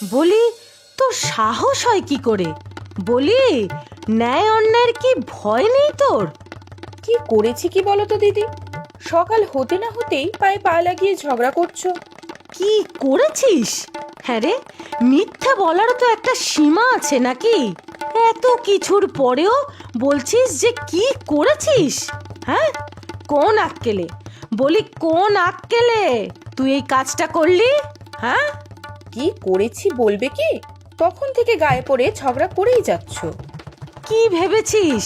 বলি তোর সাহস হয় কি করে? বলি ন্যায় অন্যায়ের কি ভয় নেই তোর? কি করেছি কি বলো তো দিদি? সকাল হতে না হতেই পায়ে পা লাগিয়ে ঝগড়া করছো। কি করেছিস? হ্যাঁ রে, মিথ্যে বলারও তো একটা সীমা আছে নাকি? এত কিছুর পরেও বলছিস যে কি করেছিস? হ্যাঁ, কোন আক্কেলে? বলি কোন আক্কেলে তুই এই কাজটা করলি? হ্যাঁ, কি করেছি বলবে কি? তখন থেকে গায়ে পড়ে ঝগড়া করেই যাচ্ছ। কি ভেবেছিস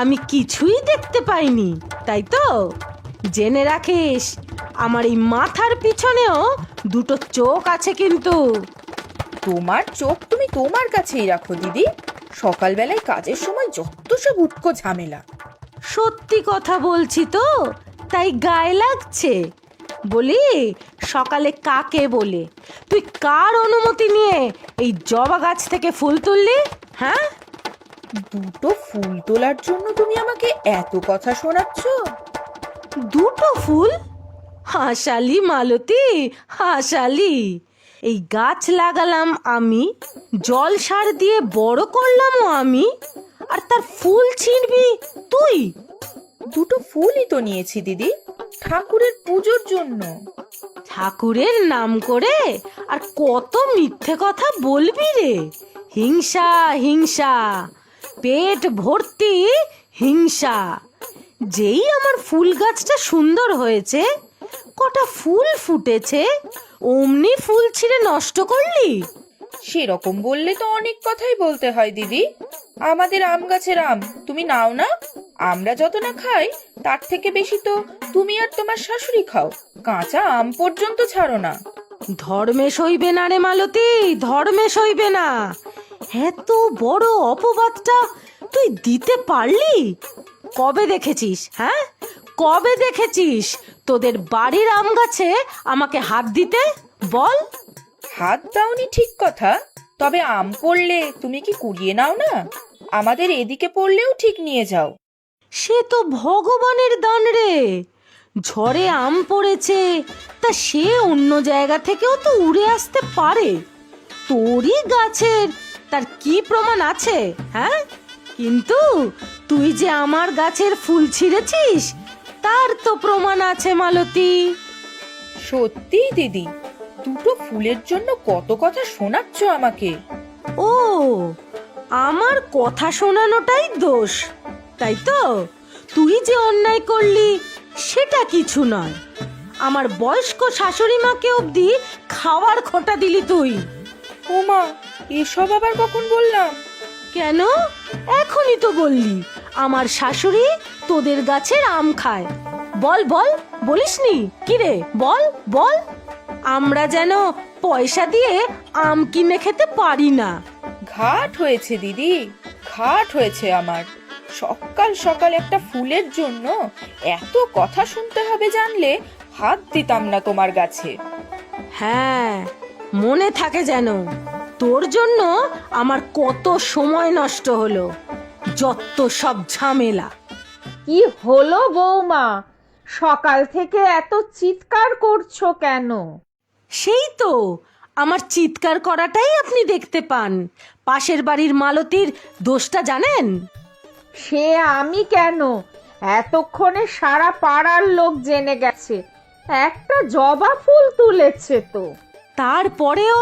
আমি কিছুই দেখতে পাইনি, তাই তো? জেনে রাখিস, আমার এই মাথার পিছনেও দুটো চোখ আছে কিন্তু। তোমার চোখ তুমি তোমার কাছেই রাখো দিদি। সকালবেলায় কাজের সময় যত সব উটকো ঝামেলা। সত্যি কথা বলছি তো, তাই গায়ে লাগছে। বলি সকালে কাকে বলে, তুই কার অনুমতি নিয়ে এই জবা গাছ থেকে ফুল তুললি? হ্যাঁ, দুটো ফুল তোলার জন্য তুমি আমাকে এত কথা শোনাচ্ছ? দুটো ফুল? হাসালি মালতী, হাসালি। এই গাছ লাগালাম আমি, জল সার দিয়ে বড় করলামও আমি, আর তার ফুল ছিঁড়বি তুই? দুটো ফুলই তো নিয়েছি দিদি, ঠাকুরের পুজোর জন্য। ঠাকুরের নাম করে আর কত মিথ্যে কথা বলবি রে? হিংসা হিংসা, পেট ভর্তি হিংসা। যেই আমার ফুল গাছটা সুন্দর হয়েছে, কটা ফুল ফুটেছে, অমনি ফুল ছিঁড়ে নষ্ট করলি? সেরকম বললে তো অনেক কথাই বলতে হয় দিদি। আমাদের আম গাছের আম তুমি নাও না? আমরা যত না খাই তার থেকে বেশি তো তুমি আর তোমার শাশুড়ি খাও। কাঁচা আম পর্যন্ত ছাড়ো না। ধর্মে সইবে না রে মালতী, ধর্মে সইবে না। এত বড় অপবাদটা তুই দিতে পারলি? কবে দেখেছিস? হ্যাঁ, কবে দেখেছিস তোদের বাড়ির আম গাছে আমাকে হাত দিতে? বল। হাত দাওনি ঠিক কথা, তবে আম পড়লে তুমি কি কুড়িয়ে নাও না? আমাদের এদিকে পড়লেও ঠিক নিয়ে যাও। সে তো ভগবানের দান রে। ঝড়ে আম পড়েছে, তা সে অন্য জায়গা থেকেও তো উড়ে আসতে পারে। তোরই গাছের তার কি প্রমাণ আছে? হ্যাঁ, কিন্তু তুই যে আমার গাছের ফুল ছিঁড়েছিস, তার তো প্রমাণ আছে মালতী। সত্যি দিদি, দুটো ফুলের জন্য কত কথা শোনাচ্ছ আমাকে। ও, আমার কথা শোনানোটাই দোষ, তাই তো? তুই যে অন্যায় করলি সেটা কিছু নয়। আমার বয়স্ক শাশুড়ি মাকে অবধি খাওয়ার খোঁটা দিলি তুই। ওমা, এসব আবার কখন বললাম? কেন? এখনই তো বললি আমার শাশুড়ি তোদের গাছের আম খায়। বল বল, বলিসনি কি রে? বল বল। আমরা যেন পয়সা দিয়ে আম কিনে খেতে পারি না। ঘাট হয়েছে দিদি, ঘাট হয়েছে আমার। সকাল সকাল একটা ফুলের জন্য এত কথা শুনতে হবে জানলে হাত দিতাম না তোমার গাছে। হ্যাঁ, মনে থাকে যেন। তোর জন্য আমার কত সময় নষ্ট হলো, যত সব ঝামেলা। কি হলো বৌমা? সকাল থেকে এত চিৎকার করছো কেন? সেই তো, আমার চিৎকার করাটাই আপনি দেখতে পান। পাশের বাড়ির মালতীর দোষটা জানেন? সে আমি কেন, এতক্ষণে সারা পাড়ার লোক জেনে গেছে। একটা জবা ফুল তুলেছে তো। তারপরেও